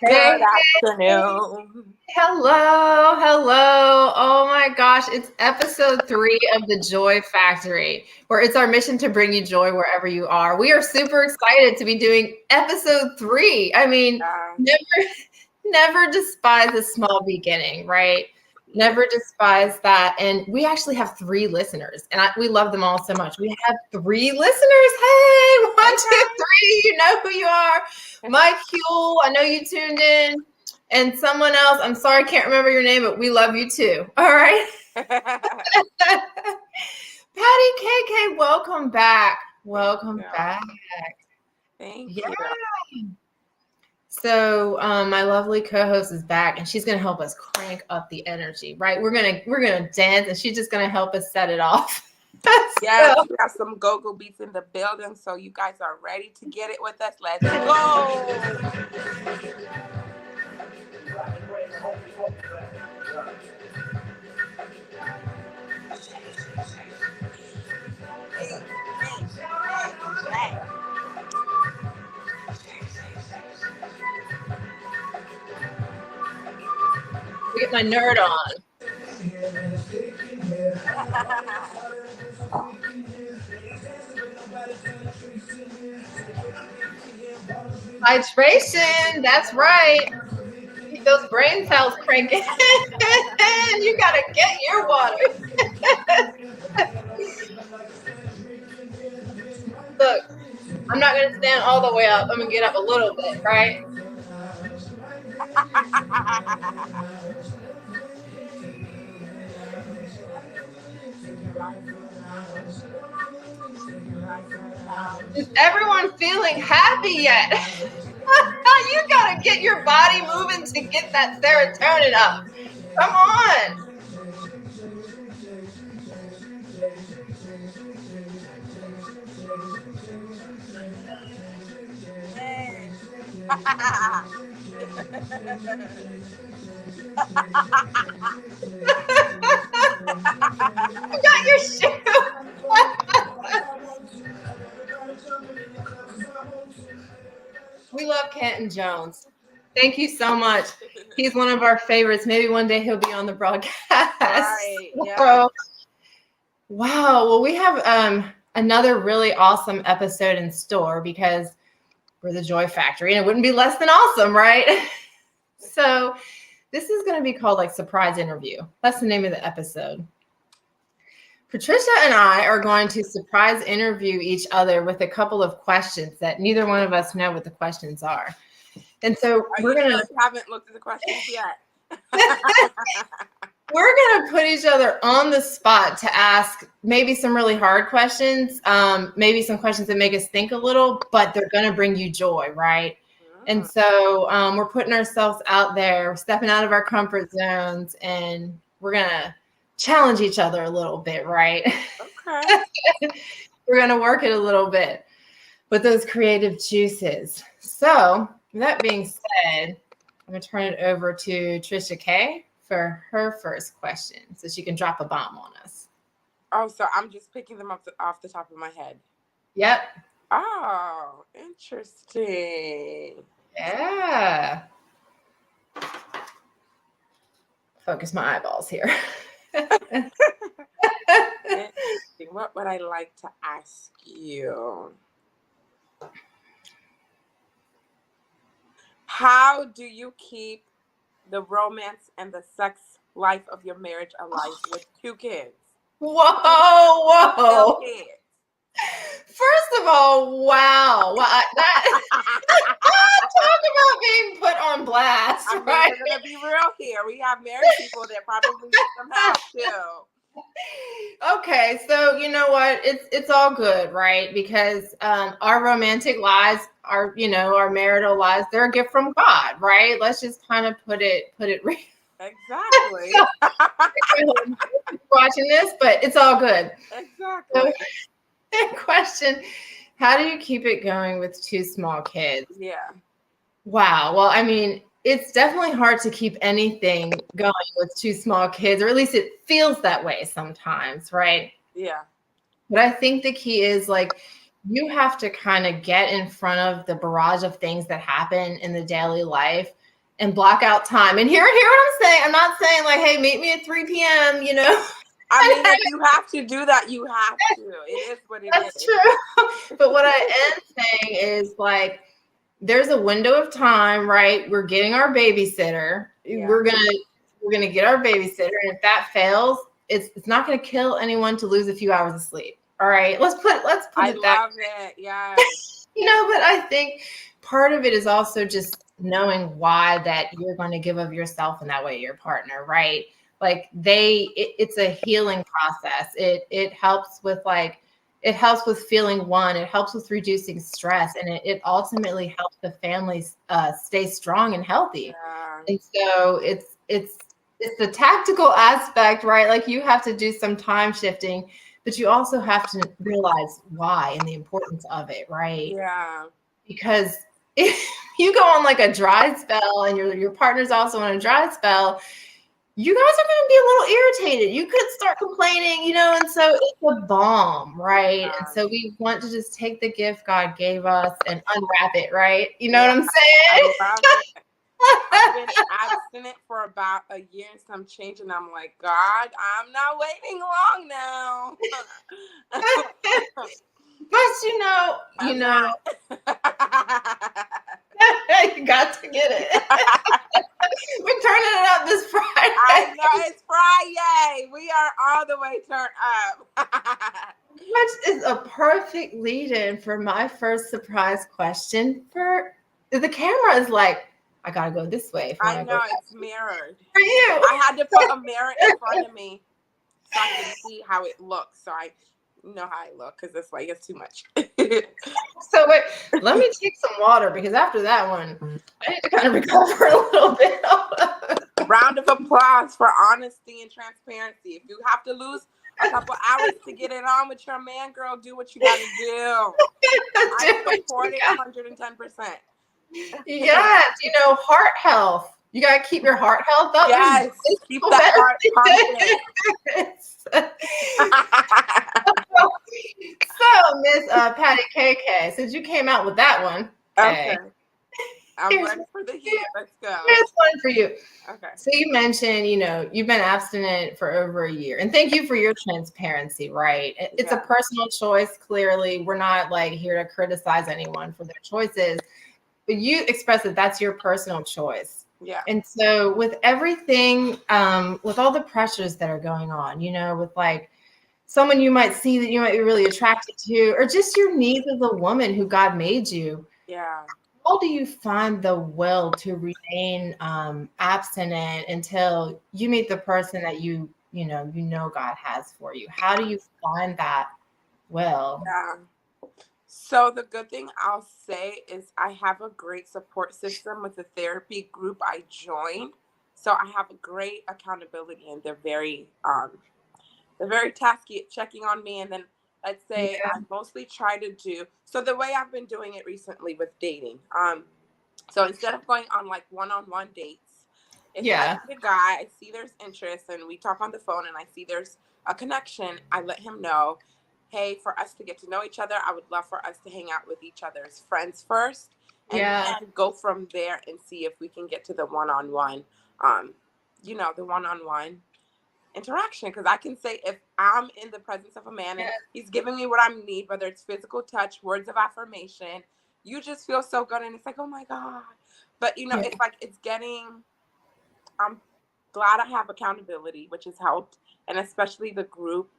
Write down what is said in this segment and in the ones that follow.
Hey, Good afternoon. hello, hello. Oh my gosh, it's episode 3 of the Joy Factory, where it's our mission to bring you joy wherever you are. We are super excited to be doing episode 3. I mean, Yeah, never despise a small beginning, right? yeah. Never despise that. And we actually have 3 listeners, and we love them all so much. We have 3 listeners. Hey, one, Hey two, three. You know who you are. guys. Mike Huel, I know you tuned in. And someone else, I'm sorry, I can't remember your name, but we love you too. All right. Patty KK, welcome back. Thank Welcome you. back. Thank Yeah. you. So my lovely co-host is back, and she's gonna help us crank up the energy. Right? We're gonna dance, and she's just gonna help us set it off. Yes, So, we have some go-go beats in the building, so you guys are ready to get it with us. Let's go. Hey, hey, hey, hey. get my nerd on. Hydration. That's right. Keep those brain cells cranking. You gotta get your water. Look, I'm not gonna stand all the way up. I'm gonna get up a little bit, right? Is everyone feeling happy yet? You gotta get your body moving to get that serotonin up. Come on. Hey. You got your shoe. We love Canton Jones. Thank you so much. He's one of our favorites. Maybe one day he'll be on the broadcast. Right, yeah. So, wow. Well, we have another really awesome episode in store because we're the Joy Factory, and it wouldn't be less than awesome, right? So, this is going to be called like surprise interview. That's the name of the episode. Patricia and I are going to surprise interview each other with a couple of questions that neither one of us know what the questions are. And so Are we're you going sure to you haven't looked at the questions yet? put each other on the spot to ask maybe some really hard questions, maybe some questions that make us think a little, but they're going to bring you joy, right? And Mm, so we're putting ourselves out there, stepping out of our comfort zones, and we're going to challenge each other a little bit, right? okay. We're going to work it a little bit with those creative juices. So, with that being said, I'm going to turn it over to Trisha K for her first question so she can drop a bomb on us. Oh, so I'm just picking them up off the top of my head. Yep. Oh, interesting. Yeah. Focus my eyeballs here. Interesting. What would I like to ask you? How do you keep the romance and the sex life of your marriage alive with 2 kids? Whoa, Still whoa. kids. First of all, wow. That talk about being put on blast, I mean, right? we're gonna be real here. We have married people that probably need some help too. Okay, so you know what? It's all good, right? Because our romantic lives, our marital lives, they're a gift from God, right? Let's just kind of put it real. Exactly. So, watching this, but it's all good. So, Exactly. question: how do you keep it going with 2 small kids? Yeah. Wow. Well, I mean, it's definitely hard to keep anything going with 2 small kids, or at least it feels that way sometimes, right? Yeah. But I think the key is like you have to kind of get in front of the barrage of things that happen in the daily life and block out time. And hear what I'm saying. I'm not saying like, hey, meet me at 3 p.m., you know. I mean, if you have to do that, you have to. It is what it That's is. true. But what I am saying is like, there's a window of time, right? We're getting our babysitter. Yeah. We're gonna get our babysitter, and if that fails, it's not gonna kill anyone to lose a few hours of sleep. All right, let's put it that. I love it. Yeah. You know, but I think part of it is also just knowing why that you're going to give of yourself in that way to your partner, right? Like it's a healing process. It helps with it helps with feeling one. It helps with reducing stress, and it ultimately helps the families stay strong and healthy. Yeah. And so it's the tactical aspect, right? Like you have to do some time shifting, but you also have to realize why and the importance of it, right? Yeah. Because if you go on like a dry spell and your partner's also on a dry spell, you guys are going to be a little irritated. You could start complaining, you know, and so it's a bomb, right? Yeah. And so we want to just take the gift God gave us and unwrap it, right? You know what I'm saying? I love it. I've been abstinent for about a year and some change, and I'm like, God, I'm not waiting long now. But you know, you got to get it. We're turning it up this Friday. I know it's Friday. We are all the way turned up. Which is a perfect lead-in for my first surprise question. For the camera is like, I gotta go this way. I know it's mirrored. For you, I had to put a mirror in front of me so I can see how it looks. So I know how I look because it's like it's too much. So wait, let me take some water because after that one, I need to kind of recover a little bit. Round of applause for honesty and transparency. If you have to lose a couple hours to get it on with your man, girl, do what you gotta do. I support it 110%. Yes, you know, heart health. You gotta keep your heart health up. Yes, keep that heart pumping. So, Miss Patty KK, since you came out with that one, okay. I'm ready for the heat. Let's go. Here's one for you. Okay. So you mentioned, you know, you've been abstinent for over a year, and thank you for your transparency. Right? It's a personal choice. Clearly, we're not like here to criticize anyone for their choices, but you express that that's your personal choice. Yeah. And so with everything, with all the pressures that are going on, you know, with like someone you might see that you might be really attracted to, or just your needs as a woman who God made you. Yeah. How do you find the will to remain abstinent until you meet the person that you know God has for you? How do you find that will? Yeah. So the good thing I'll say is I have a great support system with the therapy group I joined. So I have a great accountability, and they're very tasky at checking on me. And then let's say I mostly try to do so the way I've been doing it recently with dating. So instead of going on like one-on-one dates, if I see a guy, I see there's interest, and we talk on the phone, and I see there's a connection, I let him know, hey, for us to get to know each other, I would love for us to hang out with each other as friends first, and then go from there and see if we can get to the one-on-one, the one-on-one interaction. Because I can say if I'm in the presence of a man and he's giving me what I need, whether it's physical touch, words of affirmation, you just feel so good, and it's like, oh my God. But it's like I'm glad I have accountability, which has helped, and especially the group.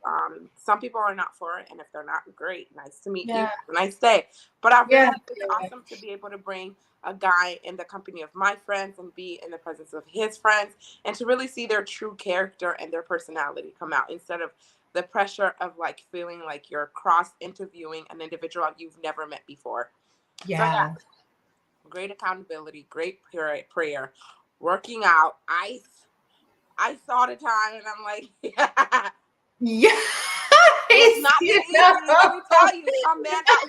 Some people are not for it, and if they're not, great, nice to meet you, have a nice day. But I really think it's awesome to be able to bring a guy in the company of my friends and be in the presence of his friends, and to really see their true character and their personality come out, instead of the pressure of like feeling like you're cross interviewing an individual you've never met before. So great accountability, great prayer, working out, ice all the time, and I'm like, it's not easy. Let me tell you, some men out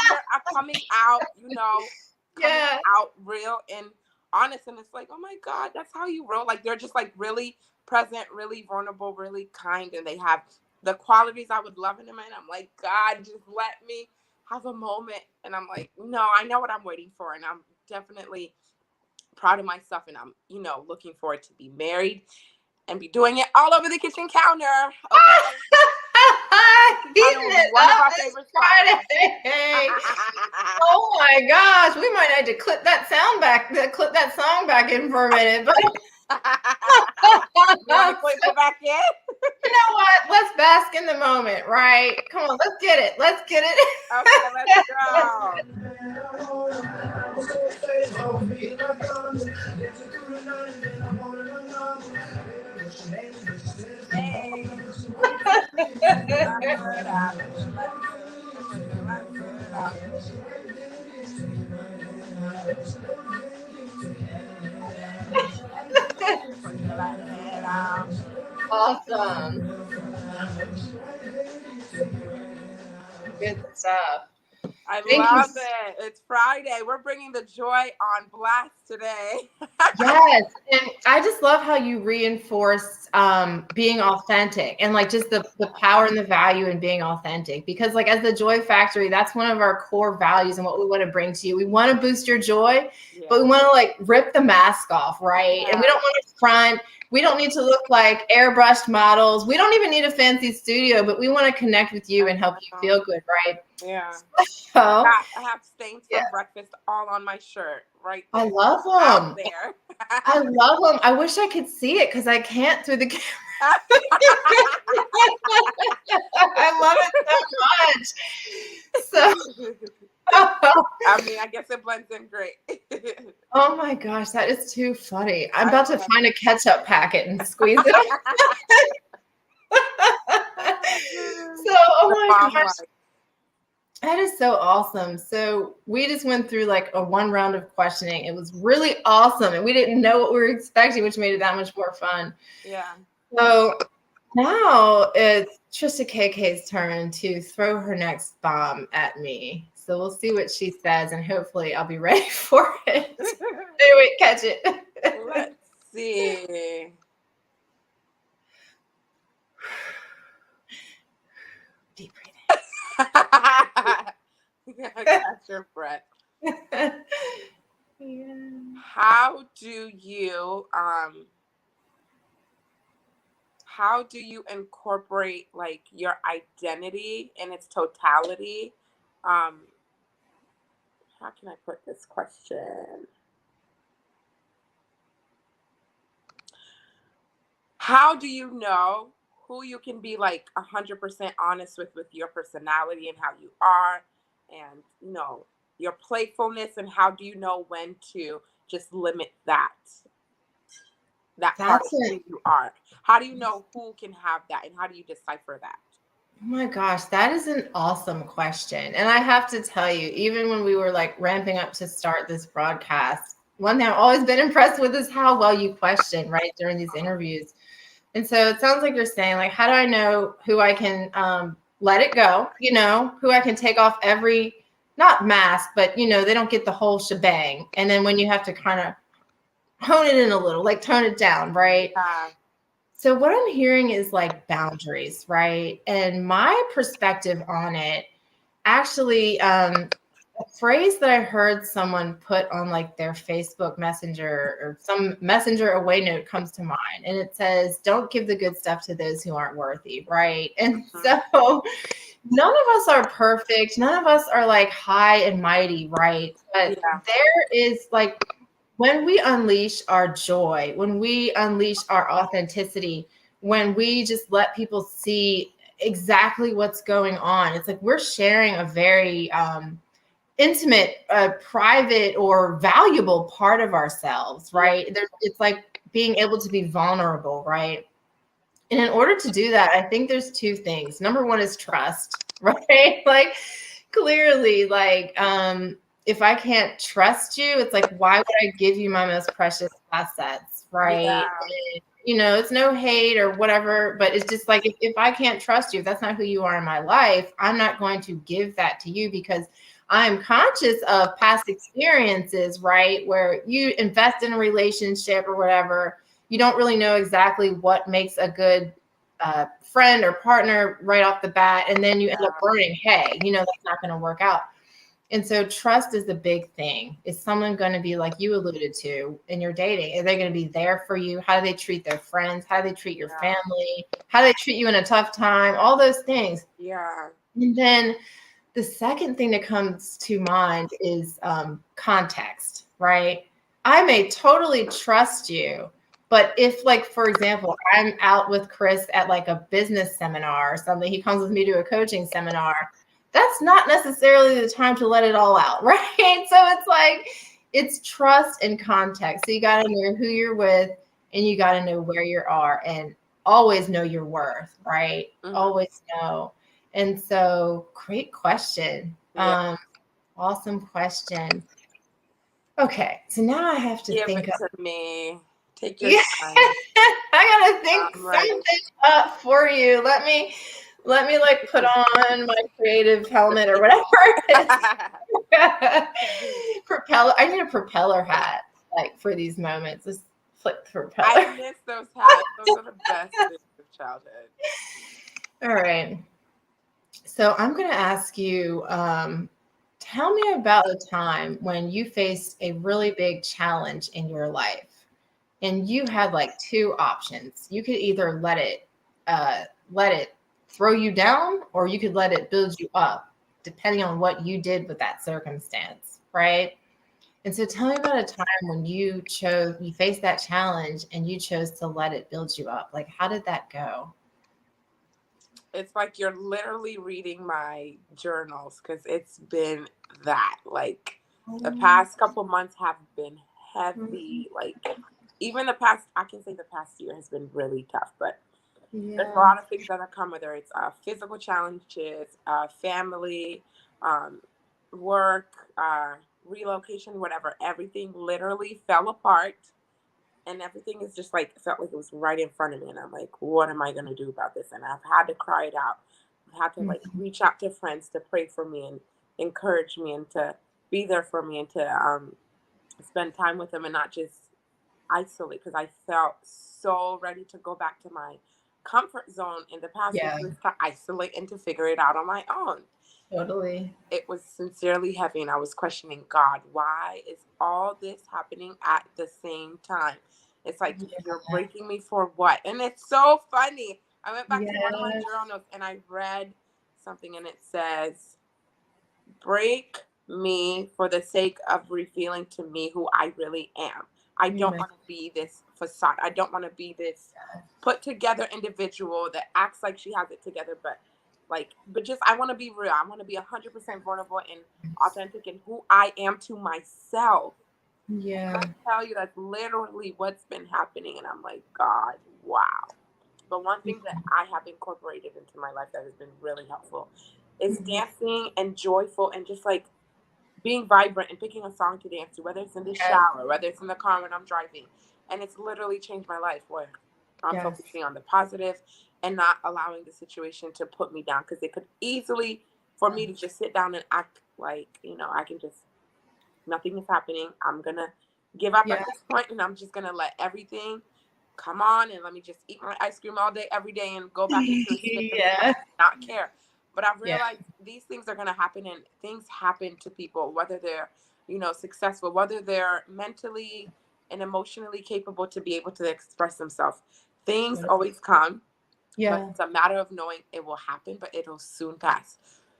here are coming out, out real and honest, and it's like, oh my God, that's how you roll. Like they're just like really present, really vulnerable, really kind, and they have the qualities I would love in a man. I'm like, God, just let me have a moment. And I'm like, no, I know what I'm waiting for, and I'm definitely proud of myself, and I'm, looking forward to be married and be doing it all over the kitchen counter. Okay. Heating it one of up our this favorite Friday. Oh my gosh, we might need to clip that song back in for a minute. But you want to clip it back in? You know what? Let's bask in the moment, right? Come on, let's get it. Okay, let's go. Awesome. Good stuff. I love it. It's Friday. We're bringing the joy on blast today. Yes. And I just love how you reinforced being authentic and like just the power and the value in being authentic. Because like as the Joy Factory, that's one of our core values and what we want to bring to you. We want to boost your joy, but we want to like rip the mask off, right? Yeah. And we don't want to front. We don't need to look like airbrushed models. We don't even need a fancy studio, but we want to connect with you and help you feel good, right? Yeah. So, I have stains from breakfast all on my shirt, right there. I love them. Out there. I love them. I wish I could see it because I can't through the camera. I love it so much. I mean, I guess it blends in great. Oh my gosh, that is too funny. I'm about to find a ketchup packet and squeeze it. So, oh my gosh. That is so awesome. So we just went through like a one round of questioning. It was really awesome. And we didn't know what we were expecting, which made it that much more fun. Yeah. So now it's Trisha KK's turn to throw her next bomb at me. So we'll see what she says, and hopefully I'll be ready for it. Anyway, catch it. Let's see. Deep breathing. Catch your breath. Yeah. How do you incorporate like your identity in its totality? How can I put this question? How do you know who you can be like 100% honest with your personality and how you are, and your playfulness, and how do you know when to just limit that part of who you are? How do you know who can have that, and how do you decipher that? Oh my gosh, that is an awesome question. And I have to tell you, even when we were like ramping up to start this broadcast, one thing I've always been impressed with is how well you question, right, during these interviews. And so it sounds like you're saying, like, how do I know who I can let it go, who I can take off every, not mask, but, they don't get the whole shebang. And then when you have to kind of hone it in a little, like tone it down, right? So what I'm hearing is like boundaries, right? And my perspective on it, actually, a phrase that I heard someone put on like their Facebook Messenger or some messenger away note comes to mind. And it says, don't give the good stuff to those who aren't worthy, right? And so none of us are perfect. None of us are like high and mighty, right? But there is like, when we unleash our joy, when we unleash our authenticity, when we just let people see exactly what's going on, it's like we're sharing a very intimate, private, or valuable part of ourselves, right? It's like being able to be vulnerable, right? And in order to do that, I think there's two things. Number one is trust, right? Like clearly, like, if I can't trust you, it's like, why would I give you my most precious assets, right? Yeah. And, it's no hate or whatever, but it's just like, if I can't trust you, if that's not who you are in my life, I'm not going to give that to you, because I'm conscious of past experiences, right? Where you invest in a relationship or whatever, you don't really know exactly what makes a good friend or partner right off the bat. And then you end up learning, hey, that's not going to work out. And so trust is the big thing. Is someone going to be, like you alluded to, in your dating? Are they going to be there for you? How do they treat their friends? How do they treat your family? How do they treat you in a tough time? All those things. Yeah. And then the second thing that comes to mind is context, right? I may totally trust you, but if, like, for example, I'm out with Chris at like a business seminar or something, he comes with me to a coaching seminar, that's not necessarily the time to let it all out, right? So it's like, it's trust and context. So you got to know who you're with, and you got to know where you are, and always know your worth, right? Mm-hmm. Always know. And so, great question. Yeah. Awesome question. Okay, so now I have to Give think it up. to me. Take your time. I gotta think something up for you. Let me like put on my creative helmet or whatever it is. Propeller. I need a propeller hat, like, for these moments. Just flick the propeller. I miss those hats. Those are the best days of childhood. All right. So I'm going to ask you, tell me about a time when you faced a really big challenge in your life, and you had like two options. You could either let it throw you down, or you could let it build you up, depending on what you did with that circumstance, right? And so tell me about a time when you faced that challenge and you chose to let it build you up. Like, how did that go? It's like you're literally reading my journals, because it's been that. Like, the past couple months have been heavy. Like, even I can say the past year has been really tough, but there's a lot of things that have come, whether it's physical challenges, family, work, relocation, whatever. Everything literally fell apart. And everything is just like, felt like it was right in front of me. And I'm like, what am I going to do about this? And I've had to cry it out. I've had to like reach out to friends to pray for me and encourage me and to be there for me and to spend time with them and not just isolate, because I felt so ready to go back to my comfort zone in the past, which was to isolate and to figure it out on my own. Totally. It was sincerely heavy, and I was questioning, God, why is all this happening at the same time? It's like, you're breaking me for what? And it's so funny. I went back to one of my journals and I read something, and it says, break me for the sake of revealing to me who I really am. I don't want to be this facade. I don't want to be this put together individual that acts like she has it together, but just, I want to be real. I want to be 100% vulnerable and authentic in who I am to myself. Yeah. I tell you, that's literally what's been happening. And I'm like, God, wow. But one thing that I have incorporated into my life that has been really helpful is dancing and joyful and just like being vibrant and picking a song to dance to, whether it's in the shower, whether it's in the car when I'm driving. And it's literally changed my life, where I'm focusing on the positive and not allowing the situation to put me down, because it could easily, for me to just sit down and act like, I can just, nothing is happening. I'm going to give up at this point, and I'm just going to let everything come on and let me just eat my ice cream all day, every day, and go back into and not care. But I've realized these things are going to happen, and things happen to people, whether they're, successful, whether they're mentally and emotionally capable to be able to express themselves. Things always come. But it's a matter of knowing it will happen, but it'll soon pass.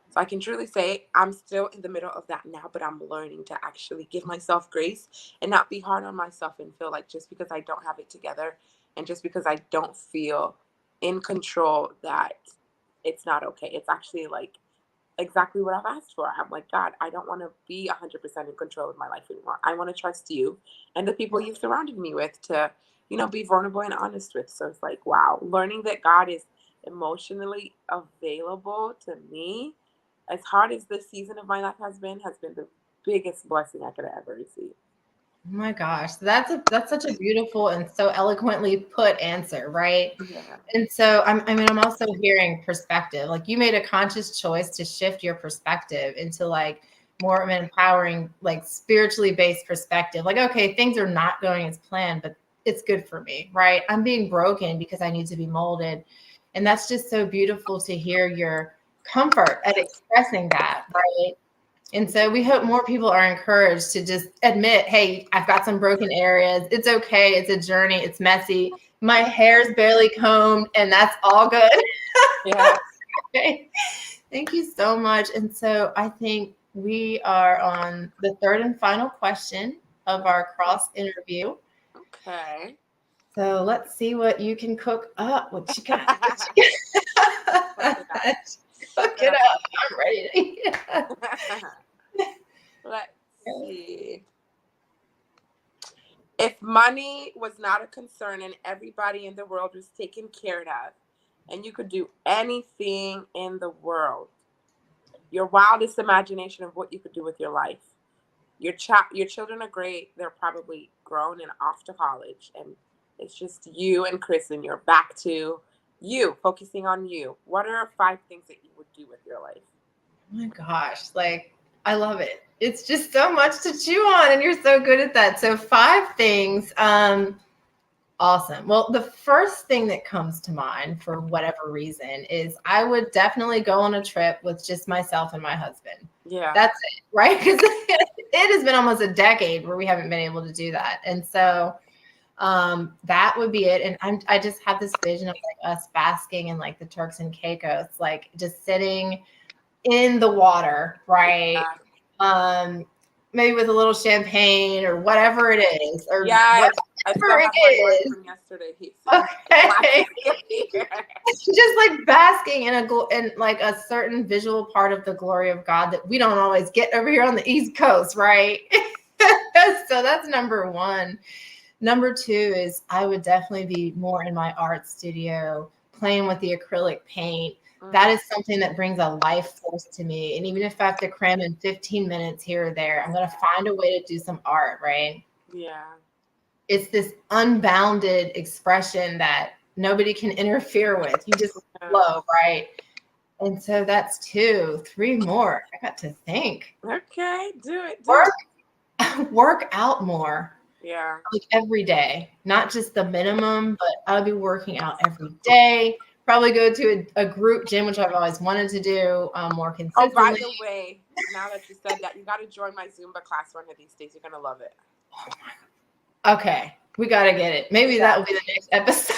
So I can truly say I'm still in the middle of that now, but I'm learning to actually give myself grace and not be hard on myself and feel like just because I don't have it together and just because I don't feel in control that it's not okay. It's actually like exactly what I've asked for. I'm like, God, I don't want to be 100% in control of my life anymore. I want to trust you and the people you've surrounded me with to, be vulnerable and honest with. So it's like, wow, learning that God is emotionally available to me, as hard as this season of my life has been the biggest blessing I could have ever received. Oh my gosh, that's such a beautiful and so eloquently put answer, right? Yeah. And so I'm also hearing perspective. Like, you made a conscious choice to shift your perspective into like more of an empowering, like spiritually based perspective. Like, okay, things are not going as planned, but it's good for me, right? I'm being broken because I need to be molded. And that's just so beautiful to hear your comfort at expressing that, right? And so we hope more people are encouraged to just admit, hey, I've got some broken areas. It's okay. It's a journey. It's messy. My hair's barely combed, and that's all good. Yeah. Okay. Thank you so much. And so I think we are on the third and final question of our cross interview. Okay. So let's see what you can cook up. What you got? Cook it up. I'm ready to eat it. Let's see. If money was not a concern and everybody in the world was taken care of, and you could do anything in the world, your wildest imagination of what you could do with your life. Your children are great. They're probably grown and off to college, and it's just you and Chris, and you're back to you, focusing on you. What are 5 things that you would do with your life? Oh my gosh, like I love it. It's just so much to chew on, and you're so good at that. So 5 things. Awesome. Well, the first thing that comes to mind for whatever reason is I would definitely go on a trip with just myself and my husband. Yeah. That's it, right? Because it has been almost a decade where we haven't been able to do that. And so that would be it. And I just have this vision of like us basking in like the Turks and Caicos, like just sitting in the water, right? Yeah. Maybe with a little champagne or whatever it is, or yeah, I whatever it is. From yesterday. Okay. Just like basking in like a certain visual part of the glory of God that we don't always get over here on the East Coast, right? So that's number 1. Number 2 is I would definitely be more in my art studio, playing with the acrylic paint. That is something that brings a life force to me. And even if I have to cram in 15 minutes here or there, I'm going to find a way to do some art, right? Yeah. It's this unbounded expression that nobody can interfere with. You just flow, right? And so that's 2. 3 more. I got to think. Okay, do it. Work out more. Yeah. Like every day, not just the minimum, but I'll be working out every day. Probably go to a group gym, which I've always wanted to do more consistently. Oh, by the way, now that you said that, you got to join my Zumba class one of these days. You're going to love it. Oh my God. Okay. We got to get it. Maybe that will be the next episode.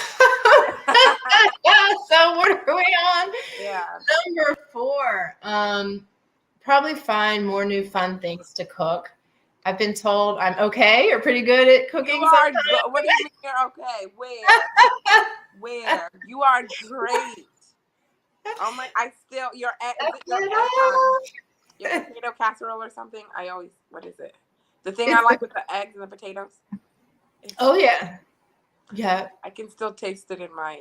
So what are we on? Yeah. Number 4. Probably find more new fun things to cook. I've been told I'm okay or pretty good at cooking. You are. What do you mean you're okay? Where? You are great. Oh my! Your potato casserole or something. What is it? The thing I like with the eggs and the potatoes. Oh yeah. Yeah. I can still taste it in my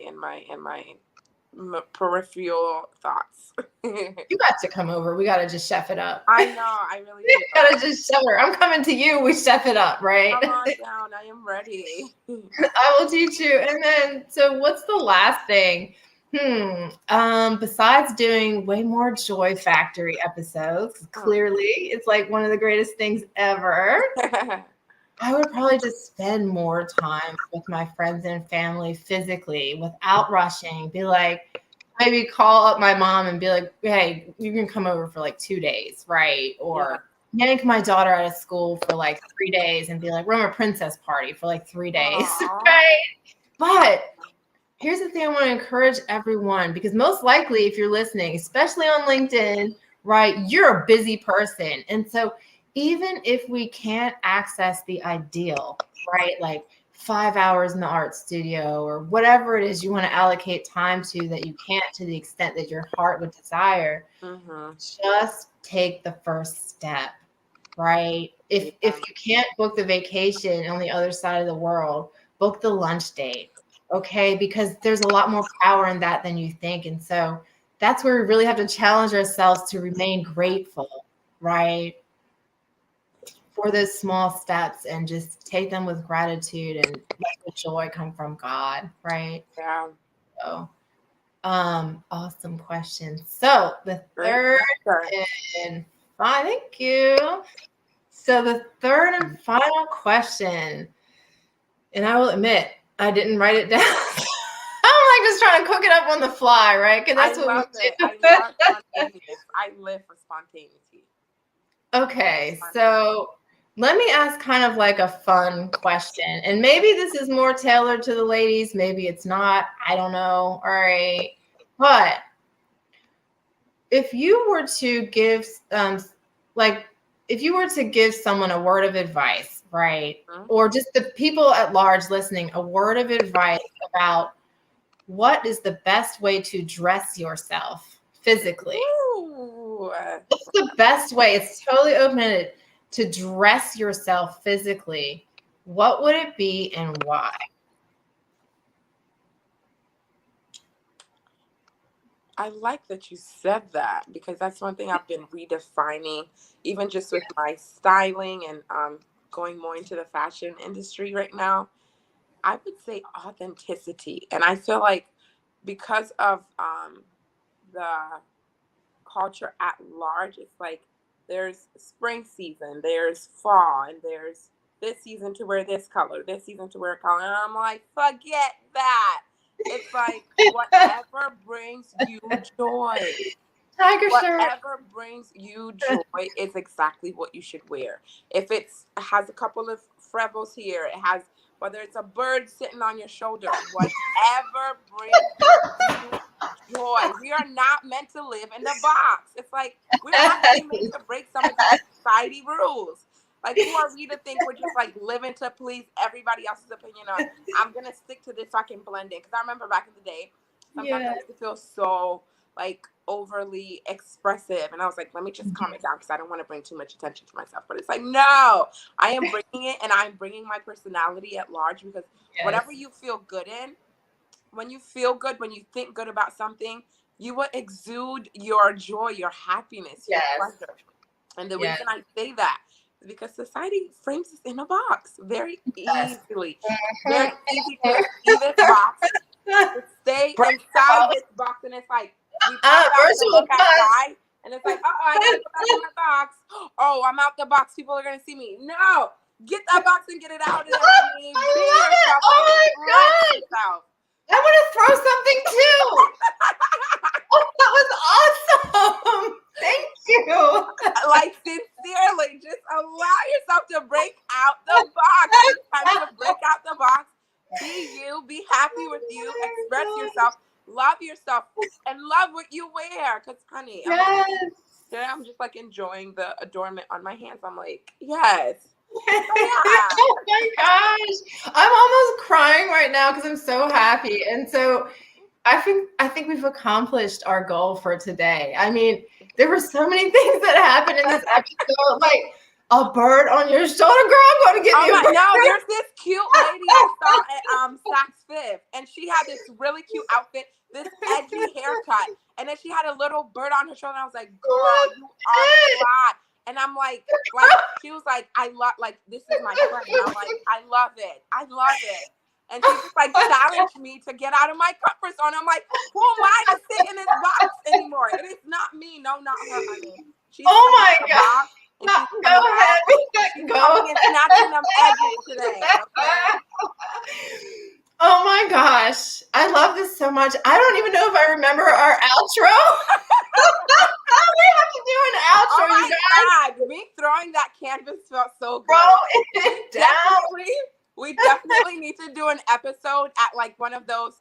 peripheral thoughts. You got to come over. We got to just chef it up. I know. I really do. We got to just chef it. I'm coming to you. We chef it up, right? Come on down. I am ready. I will teach you. And then, so what's the last thing? Besides doing way more Joy Factory episodes, clearly it's like one of the greatest things ever. I would probably just spend more time with my friends and family physically without rushing. Be like, maybe call up my mom and be like, hey, you can come over for like 2 days, right? Or yank my daughter out of school for like 3 days and be like, we're on a princess party for like 3 days, right? But here's the thing I want to encourage everyone, because most likely if you're listening, especially on LinkedIn, right, you're a busy person. And so even if we can't access the ideal, right, like 5 hours in the art studio or whatever it is you want to allocate time to that you can't to the extent that your heart would desire, just take the first step, right? If you can't book the vacation on the other side of the world, book the lunch date, okay? Because there's a lot more power in that than you think. And so that's where we really have to challenge ourselves to remain grateful, right? For those small steps and just take them with gratitude and let the joy come from God, right? Yeah. So, awesome question. So the third and thank you. So the third and final question, and I will admit, I didn't write it down. I'm like just trying to cook it up on the fly, right? Because that's what we do. I love spontaneity. I live for spontaneity. Okay, so let me ask kind of like a fun question. And maybe this is more tailored to the ladies. Maybe it's not. I don't know. All right. But if you were to give if you were to give someone a word of advice, right? Or just the people at large listening, a word of advice about what is the best way to dress yourself physically? Ooh. What's the best way? It's totally open to dress yourself physically. What would it be and why? I like that you said that because that's one thing I've been redefining, even just with my styling and going more into the fashion industry right now. I would say authenticity. And I feel like because of the culture at large, it's like there's spring season, there's fall, and there's this season to wear this color, this season to wear a color. And I'm like, forget that. It's like whatever brings you joy. Tiger shirt. Whatever brings you joy is exactly what you should wear. If it has a couple of freckles here, it has whether it's a bird sitting on your shoulder, whatever brings you joy. We are not meant to live in the box. It's like we're actually meant to break some of these society rules. Like, who are we to think we're just like living to please everybody else's opinion on? I'm gonna stick to this so I can blend in. Because I remember back in the day, sometimes I used to feel so like overly expressive, and I was like, let me just calm it down because I don't want to bring too much attention to myself. But it's like, no, I am bringing it, and I'm bringing my personality at large because whatever you feel good in, when you feel good, when you think good about something, you will exude your joy, your happiness, your pleasure. And the reason I say that is because society frames us in a box very easily. Very easy to see this box, to stay inside this box, and it's like we pop out to look outside, and it's like, I gotta go back in my box. Oh, I'm out the box. People are gonna see me. No, get that box and get it out of there. Be yourself. Oh my God. I want to throw something too. Oh, that was awesome. Thank you. Like, sincerely, just allow yourself to break out the box. It's time to break out the box. Be you. Be happy with you. Express yourself. Love yourself. And love what you wear. Because, honey, I'm just like enjoying the adornment on my hands. I'm like, yes. Oh my gosh. I'm almost crying right now because I'm so happy. And so I think we've accomplished our goal for today. I mean, there were so many things that happened in this episode, like a bird on your shoulder. Girl, I'm going to get you a bird. No, there's this cute lady I saw at Saks Fifth, and she had this really cute outfit, this edgy haircut, and then she had a little bird on her shoulder. And I was like, girl, you are fly. And I'm like, she was like, I love, like, this is my friend. And I'm like, I love it. I love it. And she just like challenged me to get out of my comfort zone. I'm like, who am I to sit in this box anymore? It is not me. No, not her. I mean, she's my God. Go ahead. She's coming and snatching them edges today. Okay? Oh my gosh. I love this so much. I don't even know if I remember our outro. We have to do an outro, oh my you guys. God. Me throwing that canvas felt so good. Throw it down. We definitely need to do an episode at like one of those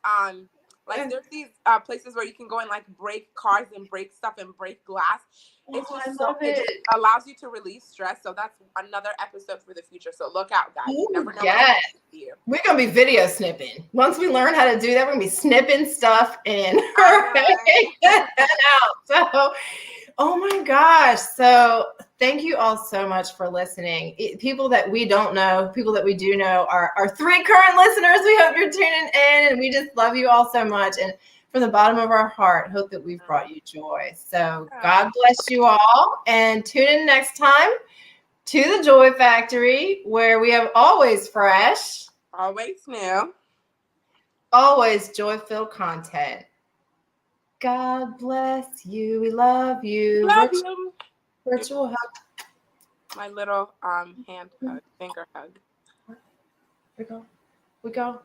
like there's these places where you can go and like break cars and break stuff and break glass. It's just it allows you to release stress. So that's another episode for the future. So look out, guys. You never know. We're gonna be video snipping. Once we learn how to do that, we're gonna be snipping stuff in out. So oh my gosh. So thank you all so much for listening. People that we don't know, people that we do know are our 3 current listeners. We hope you're tuning in, and we just love you all so much. And from the bottom of our heart, hope that we've brought you joy. So God bless you all, and tune in next time to the Joy Factory, where we have always fresh, always new, always joy-filled content. God bless you. We love you. Love you. Virtual hug. My little hand hug, finger hug. We go.